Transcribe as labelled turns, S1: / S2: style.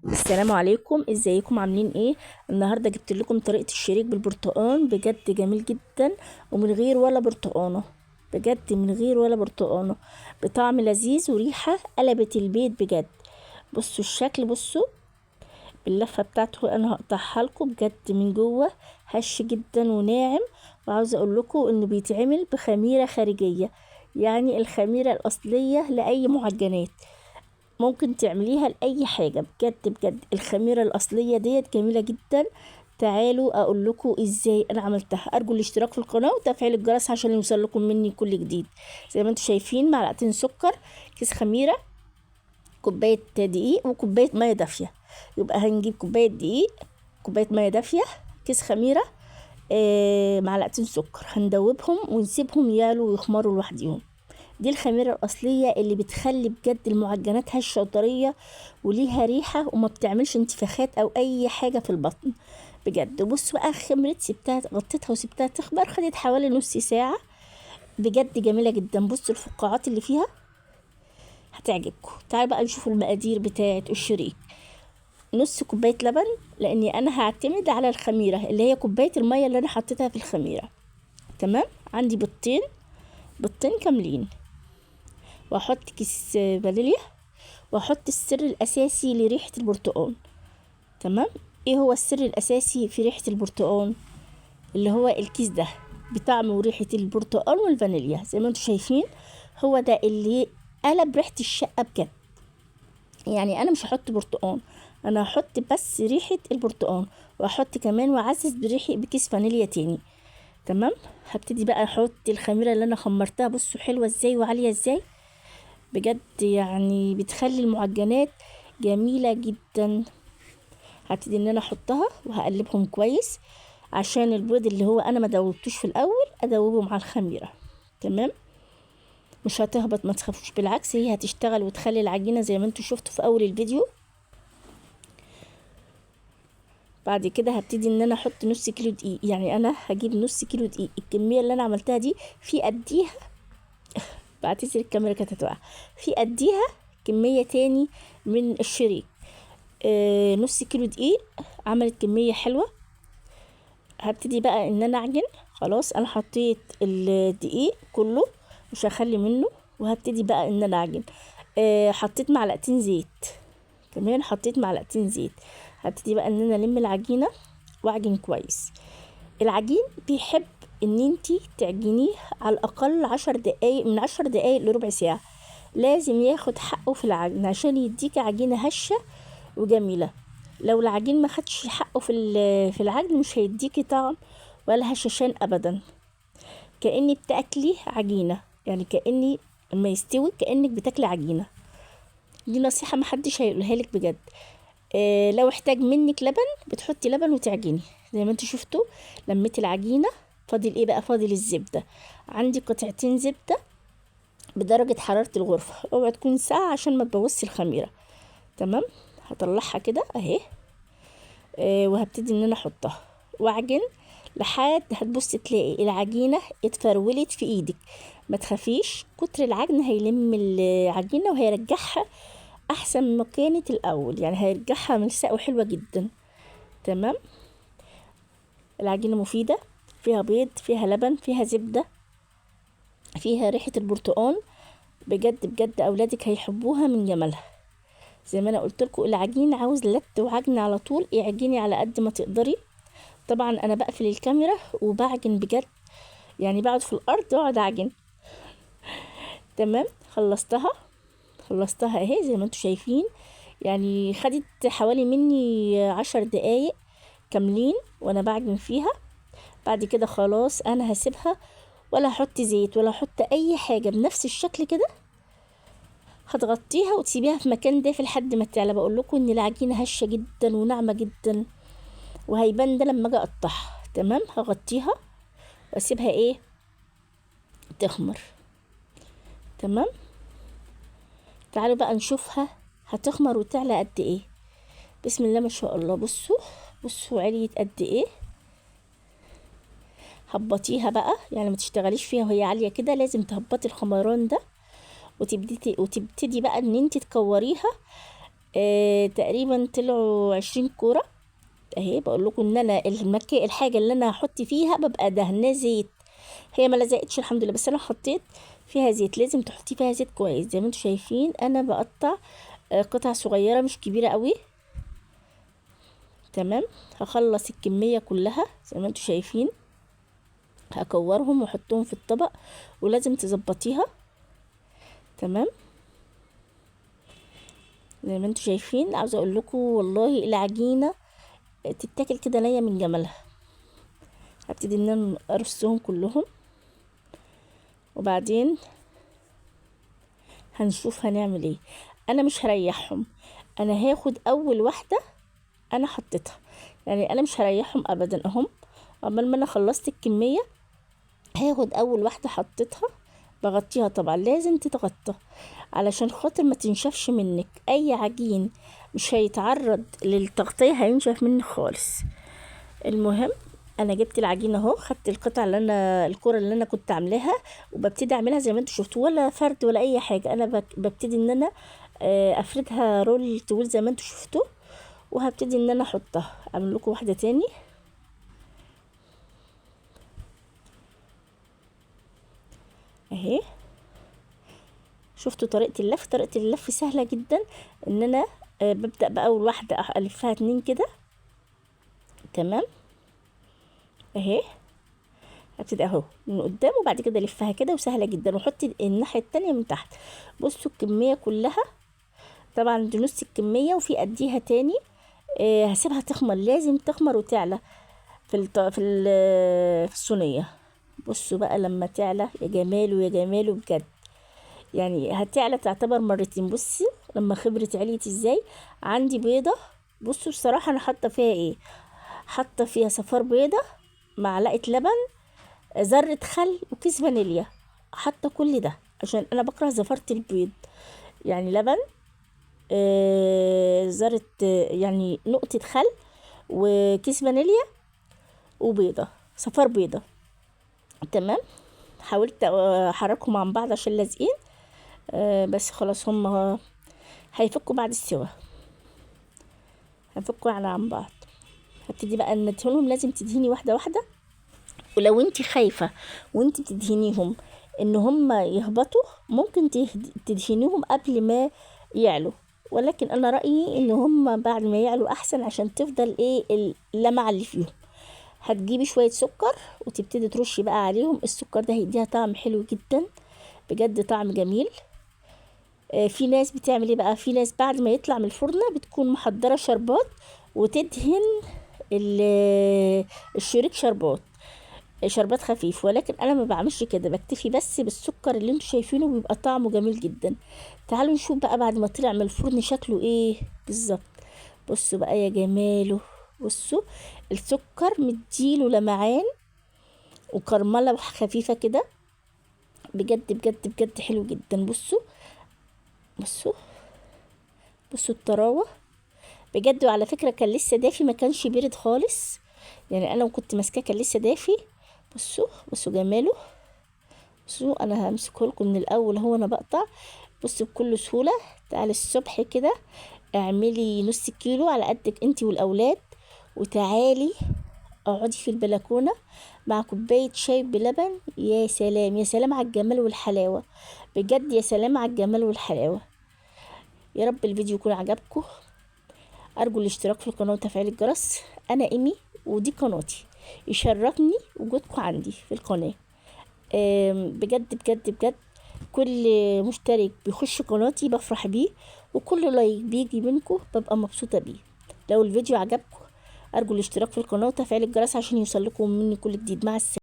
S1: السلام عليكم، ازيكم عاملين ايه؟ النهارده جبت لكم طريقه الشريك بالبرتقال، بجد جميل جدا ومن غير ولا برتقانه. بجد من غير ولا برتقانه، بطعم لذيذ وريحه قلبت البيت بجد. بصوا الشكل، بصوا باللفه بتاعته، انا هقطعها لكم بجد من جوه هش جدا وناعم. وعاوزه اقول لكم انه بيتعمل بخميره خارجيه، يعني الخميره الاصليه لاي معجنات ممكن تعمليها لأي حاجة. بجد بجد الخميرة الأصلية ديت جميلة جدا. تعالوا أقول لكم إزاي أنا عملتها. أرجو الاشتراك في القناة وتفعيل الجرس عشان يوصل لكم مني كل جديد. زي ما انتم شايفين، معلقتين سكر، كيس خميرة، كوباية دقيق، وكوباية مية دافية. يبقى هنجيب كوباية دقيق، كوباية مية دافية، كيس خميرة، معلقتين سكر. هندوبهم ونسيبهم يالوا ويخمروا لوحديهم. دي الخميرة الأصلية اللي بتخلي بجد المعجنات هشة وطرية وليها ريحة وما بتعملش انتفاخات أو أي حاجة في البطن. بجد بصوا بقى، خمرت، سبتها، غطيتها وسبتها تخمر، خدت حوالي نص ساعة. بجد جميلة جدا. بصوا الفقاعات اللي فيها هتعجبكم. تعالوا بقى نشوف المقادير بتاعة الشريك. نص كوباية لبن، لأني أنا هعتمد على الخميرة اللي هي كوباية المية اللي أنا حطيتها في الخميرة. تمام. عندي بيضتين، بيضتين كاملين، واحط كيس فانيليا، واحط السر الاساسي لريحة البرتقال. تمام. ايه هو السر الاساسي في ريحة البرتقال؟ اللي هو الكيس ده بطعم وريحة البرتقال والفانيليا. زي ما انتم شايفين، هو ده اللي قلب ريحة الشقة بجد. يعني انا مش هحط برتقال، انا هحط بس ريحة البرتقال، واحط كمان واعزز بريحة بكيس فانيليا تاني. تمام. هبتدي بقى احط الخميرة اللي انا خمرتها. بصوا حلوة ازاي وعالية ازاي، بجد يعني بتخلي المعجنات جميلة جدا. هبتدي ان انا احطها وهقلبهم كويس، عشان البيض اللي هو انا ما دوبتوش في الاول ادوبه مع الخميرة. تمام. مش هتهبط، ما تخافوش، بالعكس هي هتشتغل وتخلي العجينة زي ما انتوا شفتوا في اول الفيديو. بعد كده هبتدي ان انا احط نص كيلو دقيق. يعني انا هجيب نص كيلو دقيق. الكمية اللي انا عملتها دي في قديها، بعتذر الكاميرا كانت هتقع، في قديها كمية تاني من الشريك. نص كيلو دقيق عملت كمية حلوة. هبتدي بقى ان انا اعجن. خلاص انا حطيت الدقيق كله، مش هخلي منه. وهبتدي بقى ان انا اعجن. حطيت معلقتين زيت، كمان حطيت معلقتين زيت. هبتدي بقى ان انا الم العجينة واعجن كويس. العجين بيحب ان انتي تعجنيه على الاقل 10 دقايق، من 10 دقايق لربع ساعة. لازم ياخد حقه في العجن عشان يديك عجينة هشة وجميلة. لو العجين ما خدش حقه في العجن مش هيديكي طعم ولا هشاشان ابدا. كأني بتاكلي عجينة، يعني كأني لما يستوي كأنك بتاكلي عجينة. دي نصيحة محدش هيقولها لك بجد. لو احتاج منك لبن بتحطي لبن وتعجني. زي ما انتوا شفتوا، لميت العجينة. فاضل ايه بقى؟ فاضل الزبدة. عندي قطعتين زبدة بدرجة حرارة الغرفة، اوعى تكون ساقعة عشان ما تبوظش الخميرة. تمام. هطلعها كده اهي. وهبتدي ان انا احطها واعجن لحد هتبص تلاقي العجينة اتفرولت في ايدك. ما تخافيش، كتر العجن هيلم العجينة وهيرجعها احسن ما كانت الاول، يعني هيرجعها ملساء وحلوة جدا. تمام. العجينة مفيدة، فيها بيض، فيها لبن، فيها زبدة، فيها ريحة البرتقال. بجد بجد اولادك هيحبوها من جمالها. زي ما انا قلت لكم، العجين عاوز لت وعجن على طول. اعجني على قد ما تقدري. طبعا انا بقفل الكاميرا وبعجن بجد، يعني بقعد في الارض واقعد اعجن. تمام. خلصتها اهي زي ما انتوا شايفين. يعني خدت حوالي مني 10 دقايق كاملين وانا بعجن فيها. بعد كده خلاص انا هسيبها، ولا هحط زيت ولا هحط اي حاجه، بنفس الشكل كده. هتغطيها وتسيبيها في مكان دافي لحد ما تعلى. بقول لكم ان العجينه هشه جدا وناعمه جدا، وهيبان ده لما اجي اقطعها. تمام. هغطيها واسيبها ايه، تخمر. تمام. تعالوا بقى نشوفها هتخمر وتعلى قد ايه. بسم الله ما شاء الله. بصوا، بصوا عليت قد ايه. هبطيها بقى، يعني ما تشتغليش فيها وهي عاليه كده، لازم تهبطي الخمران ده. وتبتدي بقى ان انت تكوريها. تقريبا طلعوا 20 كوره اهي. بقول لكم ان انا الحاجه اللي انا هحط فيها ببقى دهناه زيت. هي ما لزقتش الحمد لله، بس انا حطيت فيها زيت. لازم تحطي فيها زيت كويس. زي ما انتم شايفين انا بقطع قطع صغيره مش كبيره قوي. تمام. هخلص الكميه كلها زي ما انتم شايفين، هكورهم واحطهم في الطبق، ولازم تظبطيها. تمام. زي ما انتم شايفين، عاوزه اقول لكم والله العجينه تتاكل كده نيه من جمالها. هبتدي ان انا ارصهم كلهم، وبعدين هنشوف هنعمل ايه. انا مش هريحهم، انا هاخد اول واحده انا حطيتها، يعني انا مش هريحهم ابدا. اهم عمال ما انا خلصت الكميه هاخد اول واحده حطيتها، بغطيها. طبعا لازم تتغطى علشان خاطر ما تنشفش منك. اي عجين مش هيتعرض للتغطيه هينشف منك خالص. المهم انا جبت العجينه اهو، خدت القطعه اللي انا الكره اللي انا كنت عاملاها، وببتدي اعملها زي ما انتوا شفتوا، ولا فرد ولا اي حاجه. انا ببتدي ان انا افردها رول طويل زي ما انتوا شفتوا، وهبتدي ان انا احطها. اعمل لكم واحده تاني اهي. شفتوا طريقه اللف؟ طريقه اللف سهله جدا. ان انا ببدا باول واحده الفها 2 كده. تمام اهي. هبتدي اهو من قدام، وبعد كده الفها كده، وسهله جدا. وحطي الناحيه التانية من تحت. بصوا الكميه كلها، طبعا دي نص الكميه وفي قديها تاني. هسيبها تخمر، لازم تخمر وتعلى في الصينيه. بصوا بقى لما تعلى يا جماله يا جماله بجد، يعني هتعلى تعتبر مرتين. بصي لما خبرت عليت ازاي. عندي بيضه. بصوا الصراحه انا حاطه فيها ايه، حاطه فيها صفار بيضه، معلقه لبن، ذره خل، وكيس فانيليا. حاطه كل ده عشان انا بكره زفاره البيض. يعني لبن، ذره، يعني نقطه خل، وكيس فانيليا، وبيضه، صفار بيضه. تمام. حاولت احركهم عن بعض عشان لازقين، بس خلاص هم هيفكوا بعد السوا، هنفكوا عن بعض. هبتدي بقى ندهنهم. لازم تدهني واحده واحده، ولو انت خايفه وانت بتدهنيهم ان هم يهبطوا ممكن تدهنيهم قبل ما يعلوا، ولكن انا رايي ان هم بعد ما يعلوا احسن، عشان تفضل ايه اللمعه اللي فيهم. هتجيبي شويه سكر وتبتدي ترشي بقى عليهم. السكر ده هيديها طعم حلو جدا بجد، طعم جميل. في ناس بتعمل ايه بقى، في ناس بعد ما يطلع من الفرن بتكون محضره شربات وتدهن الشريك شربات خفيف، ولكن انا ما بعملش كده، بكتفي بس بالسكر اللي انتوا شايفينه، بيبقى طعمه جميل جدا. تعالوا نشوف بقى بعد ما طلع من الفرن شكله ايه بالظبط. بصوا بقى يا جماله، بصوا السكر مديله لمعان وكرمله خفيفه كده، بجد بجد بجد حلو جدا. بصوا بصوا بصوا الطراوه بجد. وعلى فكره كان لسه دافي، ما كانش بارد خالص، يعني انا كنت ماسكاه كان لسه دافي. بصوا بصوا جماله. بصوا انا همسكه لكم من الاول، هو انا بقطع. بصوا بكل سهوله. تعالي الصبح كده اعملي نص كيلو على قدك انتي والاولاد، وتعالي اقعدي في البلكونه مع كوبايه شاي بلبن. يا سلام يا سلام على الجمال والحلاوه، بجد يا سلام على الجمال والحلاوه. يا رب الفيديو يكون عجبكم. ارجو الاشتراك في القناه وتفعيل الجرس. انا ايمي ودي قناتي، يشرفني وجودكم عندي في القناه. بجد بجد بجد كل مشترك بيخش قناتي بفرح بيه، وكل لايك بيجي منكم ببقى مبسوطه بيه. لو الفيديو عجبكم ارجو الاشتراك في القناه وتفعيل الجرس عشان يوصل لكم مني كل جديد. مع السلامه.